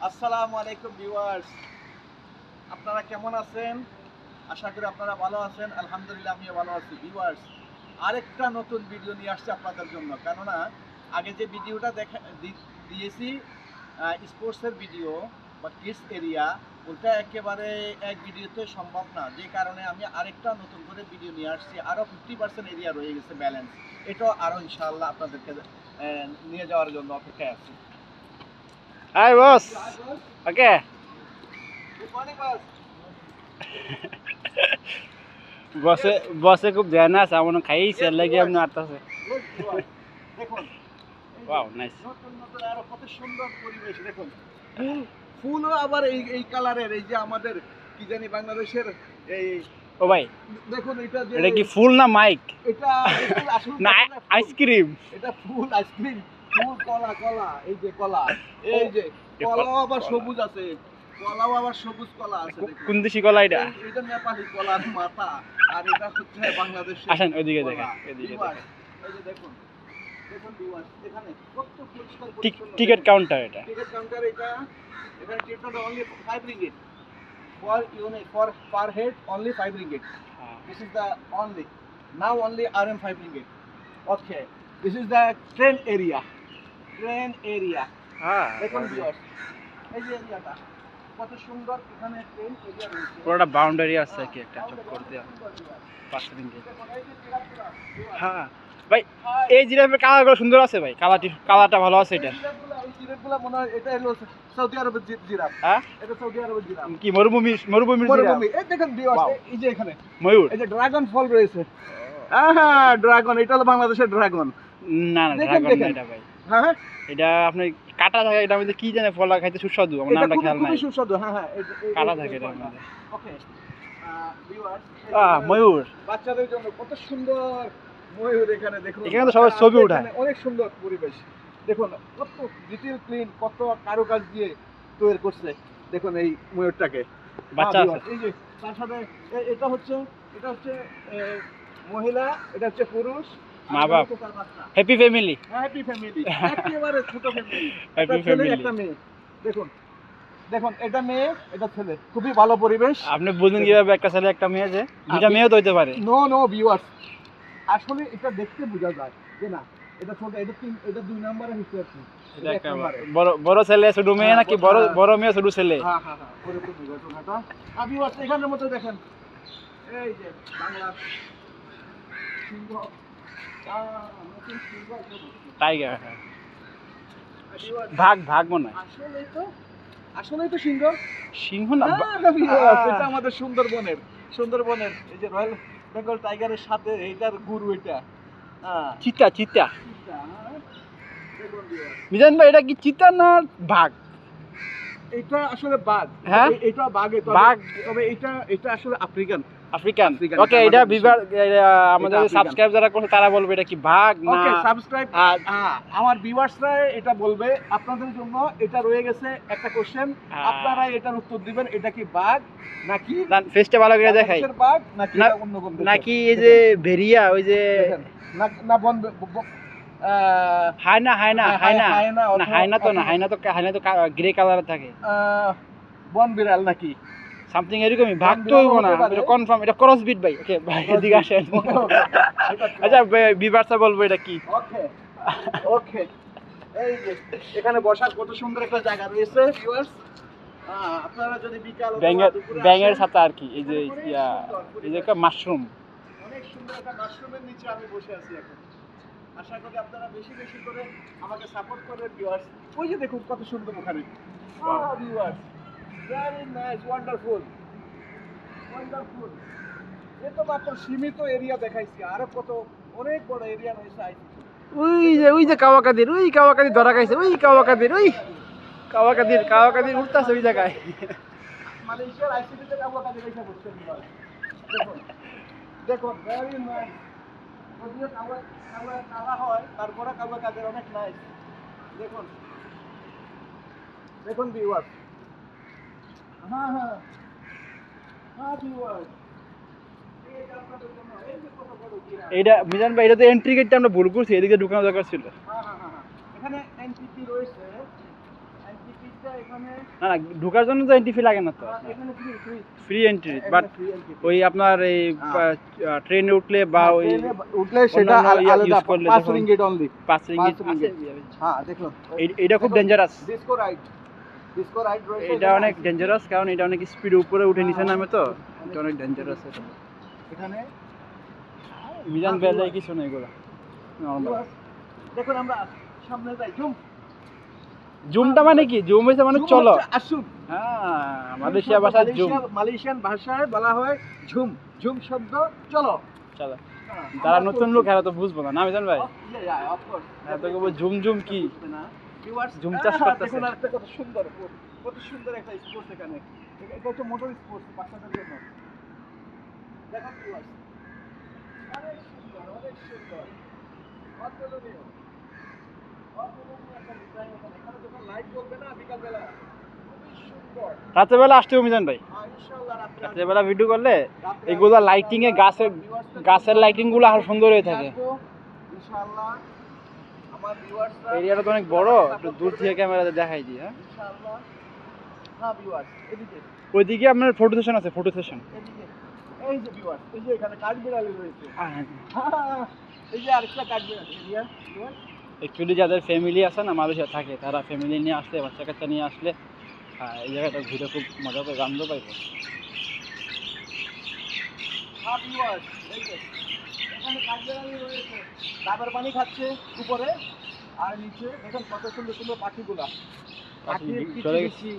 আসসালামু আলাইকুম ভিউয়ার্স, আপনারা কেমন আছেন? আশা করি আপনারা ভালো আছেন। আলহামদুলিল্লাহ আমিও ভালো আছি। ভিউয়ার্স, আরেকটা নতুন ভিডিও নিয়ে আসছি আপনাদের জন্য। কেননা আগে যে ভিডিওটা দিয়েছি স্পোর্টসের ভিডিও বা কিডস এরিয়া, ওটা একেবারে এক ভিডিওতে সম্ভব না। যে কারণে আমি আরেকটা নতুন করে ভিডিও নিয়ে আসছি। আরও 50% এরিয়া রয়ে গেছে ব্যালেন্স। এটাও আরও ইনশাআল্লাহ আপনাদেরকে নিয়ে যাওয়ার জন্য অপেক্ষায় আছি। Hi boss. Okay. Good morning boss. বসে বসে খুব ধ্যান আছে আমার খাইছে লাগে আপনি আটতাছে। দেখুন, ওয়াও নাইস। নতুন নতুন আরো কত সুন্দর পরিবেশ দেখুন। ফুলও আবার এই কালারের, এই যে আমাদের কি জানি বাংলাদেশের এই ও ভাই দেখুন এটা যে এটা কি ফুল না মাইক এটা আসলে না আইসক্রিম? এটা ফুল আইসক্রিম, ফুল কলা কলা, এই যে কলা, এই যে কলাও আবার সবুজ আছে, কলাও আবার সবুজ কলা আছে দেখুন। কোন দেশি কলা এটা? এটা নেপালি কলার মাথা, আর এটা হচ্ছে বাংলাদেশের। আসেন ওইদিকে কলা। দেখেন, এদিকে ভিউয়ার্স, দেখেন। এই যে দেখুন, দেখুন ভিউয়ার্স, এখানে কত পরিষ্কার টিকিট কাউন্টার এটা। টিকিট কাউন্টার এটা। এখানে ticket only 5 ringgit for unit, for per head only 5 ringgit. This is the only now only RM 5 ringgit. Okay, this is the train area. Train area. হ্যাঁ দেখুন viewers, এই যে এরিয়াটা কত সুন্দর। এখানে ট্রেন এরিয়া রয়েছে, পুরোটা বাউন্ডারি আছে কি একটা চক্কর দেয়া 5 দিন। দেখুন এই যে জিরাফগুলা, ভিউয়ার্স, হ্যাঁ ভাই এই জিরাফের কালারগুলো সুন্দর আছে ভাই, কালারটা ভালো আছে এটা। এই জিরাফগুলা মনে হয় এটা হলো সৌদি আরবের জিরাফ। হ্যাঁ এটা সৌদি আরবের জিরাফ। কি মরুভূমির জিরাফ? মরুভূমি। এই দেখেন ভিউয়ার্স, Wow. এই যে এখানে ময়ূর? এই যে ড্রাগন ফল রয়েছে। হ্যাঁ ড্রাগন, এটা হলো বাংলাদেশের ড্রাগন। না না দেখেন, ড্রাগন না দেখেন। এটা ভাই। হ্যাঁ এটা আপনি কাটা থাকে, এটার মধ্যে কি জানে ফল খাইতে সুস্বাদু, আমার এটা নামটা খেয়াল নাই। খুবই সুস্বাদু। হ্যাঁ হ্যাঁ কাটা থাকে এটার মধ্যে। ওকে ভিউয়ার্স, ময়ূর। বাচ্চাদের জন্য কত সুন্দর ময়ূর এখানে দেখুন। এখানে তো সবাই ছবি উঠায়। এখানে অনেক সুন্দর পরিবেশ দেখুন, কত ডিটেইল ক্লিন, কত কারুকাজ দিয়ে তৈরি করছে দেখুন এই ময়ূরটাকে। বাচ্চা আছে। এই যে তার সাথে এটা হচ্ছে মহিলা, এটা হচ্ছে পুরুষ, মা আর বাপ। হচ্ছে তার বাচ্চা। Happy family. হ্যাপি ফ্যামিলি, একেবারে ছোট ফ্যামিলি। Happy একটা ছেলে family. একটা মেয়ে। দেখুন দেখুন, এটা মেয়ে এটা ছেলে, খুবই ভালো পরিবেশ। আপনি বুঝুন কিভাবে একটা ছেলে একটা মেয়ে, যে দুটা মেয়েও তো হইতে পারে। নো নো ভিউয়ার্স, আসলে এটা দেখতে বোঝা যায় যে না এটা ছোট, এটা 2 নম্বরে হিসেবে আছে। এটা একটা বড় ছেলে ছোট মেয়ে নাকি বড় মেয়ে ছোট ছেলে? হ্যাঁ হ্যাঁ হ্যাঁ, ওরকম ঘটনাটা। ভিউয়ার্স, এখানের মধ্যে দেখেন এই যে বাংলা সিংহ, নতুন সিংহ এসে বসছে। টাইগার। viewers, ভাগ মনে হয়। আসলেই তো সিংহ। সিংহ না viewers, এটা আমাদের সুন্দরবনের এই যে রয়্যাল বেঙ্গল টাইগারের সাথে এইটার গুরু এটা। হ্যাঁ চিতা। মিজান ভাই এটা কি চিতা না ভাগ? এটা আসলে বাঘ। হ্যাঁ? এটা বাঘে, বাঘ। তবে এটা আসলে আফ্রিকান। আফ্রিকান। আফ্রিকান, ওকে, এটা এটা আমাদের বিভাগ আমাদের আফ্রিকান। সাবস্ক্রাইব যারা করছে তারা বলবে এটা কি ভাগ না? ওকে সাবস্ক্রাইব। আর- আমার ভিউয়ার্সরা এটা বলবে। আপনাদের জন্য এটা রয়ে গেছে একটা কোশ্চেন, আপনারা এটার উত্তর দিবেন। এটা কি বাঘ নাকি ফেসটা ভালো করে দেখাই, বাংলাদেশের বাঘ নাকি না- এটা অন্য কোন দেশের? নাকি এই যে ভেরিয়া ওই যে দেখেন, না হায়না হায়না না অথবা- হায়না তো গ্রে কালার থাকে, বন বিড়াল নাকি? সামথিং এরকমই। ভাগ তো বিড়াল হইব না, হতে পারে। এটা কনফার্ম, এটা ক্রস বিট ভাই। ওকে ভাই এদিকে আসেন। আচ্ছা বিভার্সা বলবো এটা কি? ওকে এই যে এখানে বসার কত সুন্দর একটা জায়গা রয়েছে ভিউয়ার্স। আপনারা যদি বিকাল অথবা দুপুরে ব্যাঙের আসেন, সাথে আর কি এই যে এই যে একটা মাশরুম। অনেক সুন্দর একটা মাশরুমের নিচে আমি বসে আছি এখন। আশা করি আপনারা বেশি বেশি করে আমাকে সাপোর্ট করবেন ভিউয়ার্স। ওই যে দেখুন কত সুন্দর ওখানে ভিউয়ার্স, ভেরি নাইস, ওয়ান্ডারফুল। এ তো মাত্র সীমিত এরিয়া দেখাইছি, আরো কত অনেক বড় এরিয়া রয়েছে। ওই যে কাওয়াকাদির ধরা খাইছে, কাওয়াকাদির উঠতেছে ওই জায়গায়। মালয়েশিয়ার আইসিটিতে কাউকে কাজে রেখে বসছেন দেখুন দেখুন, ভেরি নাইস। যদিও কালা হয়, তারপরে কাউকে কাজের অনেক নাইস। দেখুন ভিউয়ার্স। হ্যাঁ ভিউয়ার্স, এইটা মিজান ভাই, এটা তো এন্ট্রি গেটটা আমরা ভুল করছি, এদিকে ঢুকানো দরকার ছিল। এখানে এনটিপি রয়েছে, এন্ট্রি ফিটা এখানে না না, ঢোকার জন্য তো এন্ট্রি ফি লাগে না তো, এখানে ফ্রি ফ্রি এন্ট্রি, বাট ওই আপনার এই ট্রেনে উঠলে বা ওই উঠলে সেটা অন্যান্য ইয়া আলাদা use করলে 5 তখন- রিঙ্গিট অনলি 5 রিঙ্গিট 5 ringgit। হ্যাঁ দেখুন এটা খুব ডেঞ্জারাস, ডিসকো রাইড রয়েছে এটা অনেক ডেঞ্জারাস, কারণ এটা অনেক স্পিড উপরে উঠে নিচে নামে তো, এটা অনেক ডেঞ্জারাস। এখানে মিজান বেলে কিছু নেই এগুলো নরমাল। দেখুন আমরা সামনে যাই জুম জুমটা মানে কি? জুম হইছে মানে চলো। আসুন। হ্যাঁ, মালয়েশিয়া ভাষায় জুম। মালয়েশিয়ান ভাষায় বলা হয় ঝুম। ঝুম শব্দ চলো। চলো। যারা নতুন লোক এরা তো বুঝবো না, না মিজান ভাই? Of course. এরা তো বলবো ঝুম ঝুম কি? ভিউয়ার্স ঝুম চাষ করতেছে। দেখুন একটা কত সুন্দর একটা স্পোর্টস এখানে। এটা হচ্ছে মোটর স্পোর্টস বাচ্চাদের জন্য। দেখুন ভিউয়ার্স। অনেক সুন্দর। অতুলনীয়। একটা ডিজাইন এখানে। এখানে যখন লাইট জ্বলবে না বিকালবেলা খুবই সুন্দর। রাতের বেলা আসতে হবে মিজান ভাই। ইনশাআল্লাহ রাতের বেলা ভিডিও করলে এগুলা লাইটিং এ গাছের লাইটিং গুলো আরো সুন্দর হয়ে থাকে। ইনশাআল্লাহ আমার ভিউয়ার্সরা এরিয়াটা তো অনেক বড়, একটু দূর থেকে ক্যামেরাতে দেখাই দিই। হ্যাঁ, ইনশাআল্লাহ। হ্যাঁ ভিউয়ার্স, এদিকে ওইদিকে আপনার ফটো সেশন আছে, ফটো সেশন। এদিকে এই যে ভিউয়ার্স, এই যে এখানে কাঠবিড়ালি রয়েছে। এই যে আরেকটা কাঠবিড়ালি এরিয়া ভিউয়ার্স। অ্যাকচুয়ালি যাদের ফ্যামিলি আছে না মালয়েশিয়া থাকে, তারা ফ্যামিলি নিয়ে আসলে, বাচ্চা কাচ্চা নিয়ে আসলে এই জায়গাটা ঘুরে খুব মজা পাবে, আনন্দ পাইবে। হ্যাঁ ভিউয়ার্স, এই যে এখানে কাঠবিড়ালি রয়েছে, ডাবের পানি খাচ্ছে উপরে, আর নিচে দেখুন কত সুন্দর পাখিগুলা। পাখি চলে গেছি।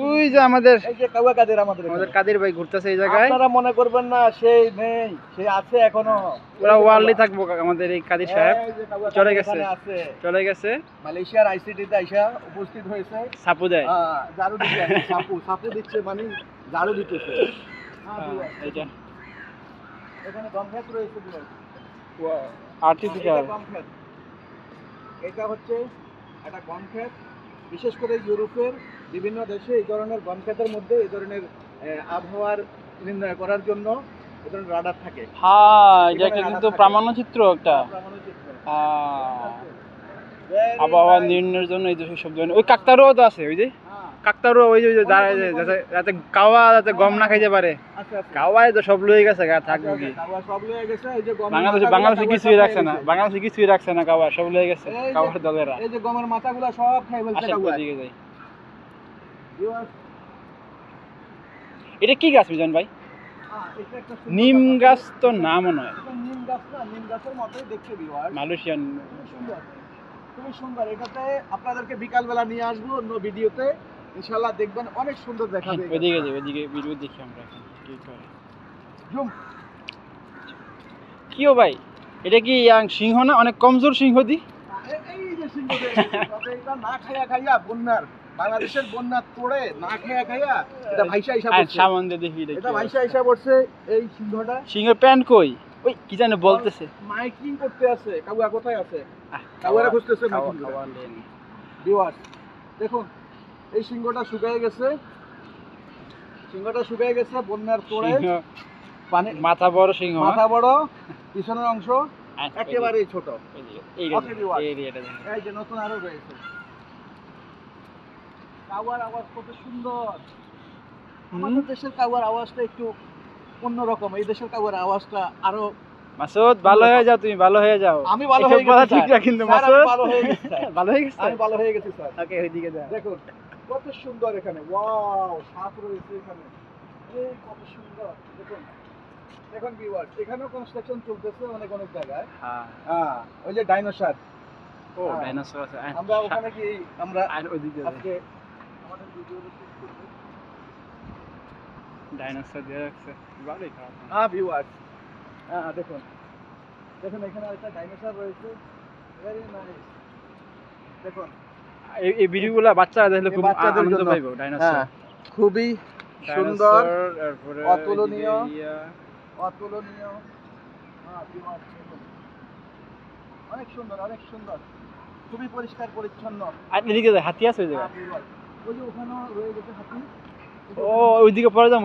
ওই যে আমাদের এই যে কাওয়া কাদের আমাদের কাদের ভাই ঘুরতেছে এই জায়গায়। আপনারা মনে করবেন না সেই নেই, সে আছে এখনো। ওরা ওয়ার্ল্ডে থাকবো, আমাদের এই কাদের সাহেব এই যে কাওয়া চলে কাদের গেছে। এখানে আছে। চলে গেছে মালয়েশিয়ার আইসিটিতে আইসা উপস্থিত হয়েছে। সাপু দেয়। ঝাড়ু দিচ্ছে, সাপু দিচ্ছে মানে ঝাড়ু দিতেছে। এইটা এখানে গম ক্ষেত রয়েছে বিরাট। আর্টিফিশিয়াল এটা গম ক্ষেত। এটা হচ্ছে একটা গম ক্ষেত। বিশেষ করে ইউরোপের বিভিন্ন দেশে এই ধরনের গম ক্ষেতের মধ্যে এই ধরনের আবহাওয়ার নির্ণয় করার জন্য এই ধরনের রাডার থাকে। হ্যাঁ, এটা কিন্তু প্রামাণ্যচিত্র একটা। প্রামাণ্যচিত্র। আবহাওয়া নির্ণয়ের জন্য এই যে সব ধরনের, ওই কাকতারুও তো আছে, ওই যে কাকতারুয়া, ওই যে যাতে কাওয়া যাতে গম না খাইতে পারে। কাওয়ায় তো সব লয়ে গেছে, গা থাকবো কি? বাংলাদেশে কিছুই রাখছে না, বাংলাদেশে কিছুই রাখছে না, কাওয়া সব লয়ে গেছে কাওয়ার দলেরা। এই যে গমের মাথাগুলো সব খাই ফেলছে কাওয়া। দিকে যাই। এটা কি গাছ মিজান ভাই? এটা একটা নিম গাছ তো না মনে হয়। এটা নিম গাছ না, নিম গাছের মতোই দেখতে ভিউয়ার্স। মালয়েশিয়ান খুবই সুন্দর। এটাতে আপনাদেরকে বিকালবেলা নিয়ে আসবো অন্য ভিডিওতে, ইনশাআল্লাহ দেখবেন অনেক সুন্দর দেখাবে। ওইদিকে যাই, ওইদিকে ভিডিও দেখি আমরা এখন কি করে। জুম। কিও ভাই, এটা কি সিংহ না? অনেক কমজোর সিংহ দি। এই যে সিংহ তবে এটা না খাইয়া বন্যার, বাংলাদেশের বন্যা পড়ে না খাইয়া এটা ভাইসা হিসাব করছে। সামনে দিয়ে দেখি এটা ভাইসা হিসাব করছে এই সিংহটা। সিংহের প্যান্ট কই? ওই কি জানে বলতেছে, মাইকিং করতে আছে। কাউয়া কোথায় আছে? কাউয়ারা খুঁজতেছে মাইকিং করে। ভিউয়ার্স দেখুন, এই সিংহটা শুকিয়ে গেছে। বন্যার পরে পানি, মাথা বড় সিংহ, মাথা বড়, পিছনের অংশ একেবারেই ছোট। এই যে নতুন আরো রয়েছে। কাওয়ার আওয়াজ কত সুন্দর। আমাদের দেশের কাওয়ার আওয়াজটা একটু অন্যরকম, এই দেশের কাওয়ার আওয়াজটা আরো। মাসুদ ভালো হয়ে যাও, তুমি ভালো হয়ে যাও। আমি ভালো হয়ে গেছি ঠিক না কিন্তু মাসুদ ভালো হয়ে গেছি। ভালো হয়ে গেছে, আমি ভালো হয়ে গেছি স্যার। ওকে ওইদিকে যাও। দেখুন কত সুন্দর এখানে। ওয়াও, সাপ রয়েছে এখানে। এই কত সুন্দর দেখুন। দেখুন ভিউয়ার্স, এখানেও কনস্ট্রাকশন চলতেছে অনেক জায়গায়। হ্যাঁ, ওই যে ডাইনোসর। ও ডাইনোসর আছে। আমরা ওখানে কি আমরা আর ওইদিকে আজকে আমাদের ভিডিওটা শেষ করব। ডাইনোসর দিয়ে রাখছে, ভালোই খারাপ। হ্যাঁ ভিউয়ার্স, দেখুন এখানে একটা ডাইনোসর রয়েছে। Very nice. দেখুন এই ভিডিওগুলো বাচ্চারা দেখলে খুব আনন্দ পাইবো। ডাইনোসর খুবই সুন্দর, তারপরে অতুলনীয়। অনেক সুন্দর, খুবই পরিষ্কার পরিচ্ছন্ন। আর এদিকে হাতি আছে ওই জায়গায়। ওই যে ওখানে রয়ে গেছে হাতি। ও ওইদিকে পরে যাবো,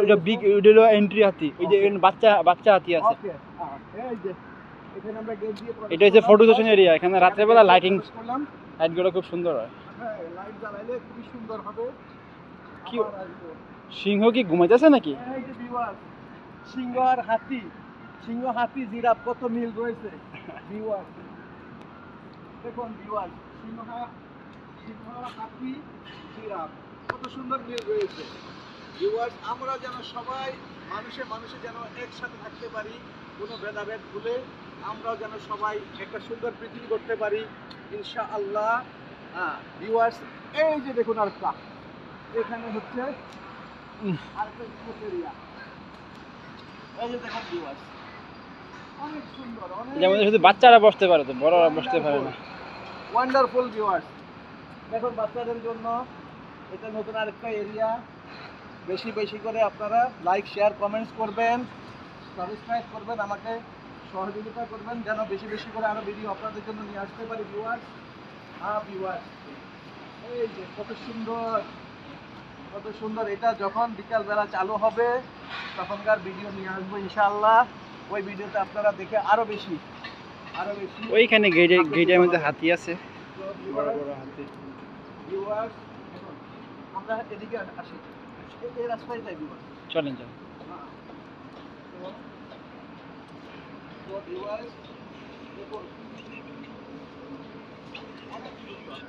ওইটা বিগ, ওইটা হলো এন্ট্রি হাতি। ওই যে বাচ্চা হাতি আছে। ওকে, এই যে এখানে আমরা গেট দিয়ে এটা হচ্ছে ফটো সেশন এরিয়া। এখানে রাতের বেলা লাইটিং, লাইটগুলো খুব সুন্দর হয়। হ্যাঁ, লাইট জ্বালাইলে খুবই সুন্দর হবে। কি আবার আসবো। সিংহ কি ঘুমাইতেছে নাকি? এই যে viewers, সিংহ আর হাতি, সিংহ হাতি জিরাফ কত মিল রয়েছে viewers। দেখুন viewers, সিংহ হাতি জিরাফ কত সুন্দর মিল রয়েছে viewers। আমরা যেন সবাই মানুষে মানুষে যেন একসাথে থাকতে পারি, কোনো ভেদাভেদ ভুলে আমরাও যেন সবাই একটা সুন্দর পৃথিবী করতে পারি ইনশাআল্লাহ। হ্যাঁ viewers, এই যে দেখুন আরেকটা, এখানে হচ্ছে আরেকটা স্পোর্টস এরিয়া। এই যে দেখুন viewers, অনেক সুন্দর, যেমন শুধু বাচ্চারা বসতে পারে, তো বড়রা বসতে পারে না। Wonderful viewers. দেখুন বাচ্চাদের জন্য এটা নতুন আরেকটা এরিয়া। বেশি বেশি করে আপনারা লাইক শেয়ার কমেন্টস করবেন, সাবস্ক্রাইব করবেন, আমাকে সহযোগিতা করবেন যেন বেশি বেশি করে আরো ভিডিও আপনাদের জন্য নিয়ে আসতে পারি ভিউয়ার্স। হ্যাঁ ভিউয়ার্স, এই যে কত সুন্দর, কত সুন্দর। এটা যখন বিকালবেলা চালু হবে তখনকার ভিডিও নিয়ে আসবো ইনশাআল্লাহ। ওই ভিডিওতে আপনারা দেখে আরো বেশি ওইখানে গেটের মধ্যে হাতি আছে, বড় বড় হাতি। ভিউয়ার্স, দেখুন আমরা এদিকে আসি, এই রাস্তায় যাই ভিউয়ার্স। চলেন চলেন। হ্যাঁ, তো ভিউয়ার্স দেখুন অনেক সুন্দর।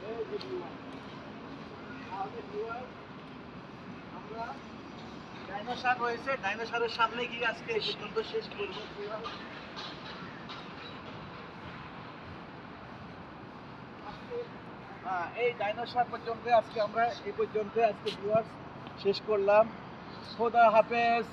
এই যে ভিউয়ার্স, আর এই ভিউয়ার্স আমরা ডাইনোসর রয়েছে, ডাইনোসরের সামনে গিয়ে আজকে এই পর্যন্ত শেষ করবো ভিউয়ার্স। এই ডাইনোসর পর্যন্ত আজকে আমরা এই পর্যন্ত আজকে ভিউয়ার্স শেষ করলাম। খোদা হাফেজ।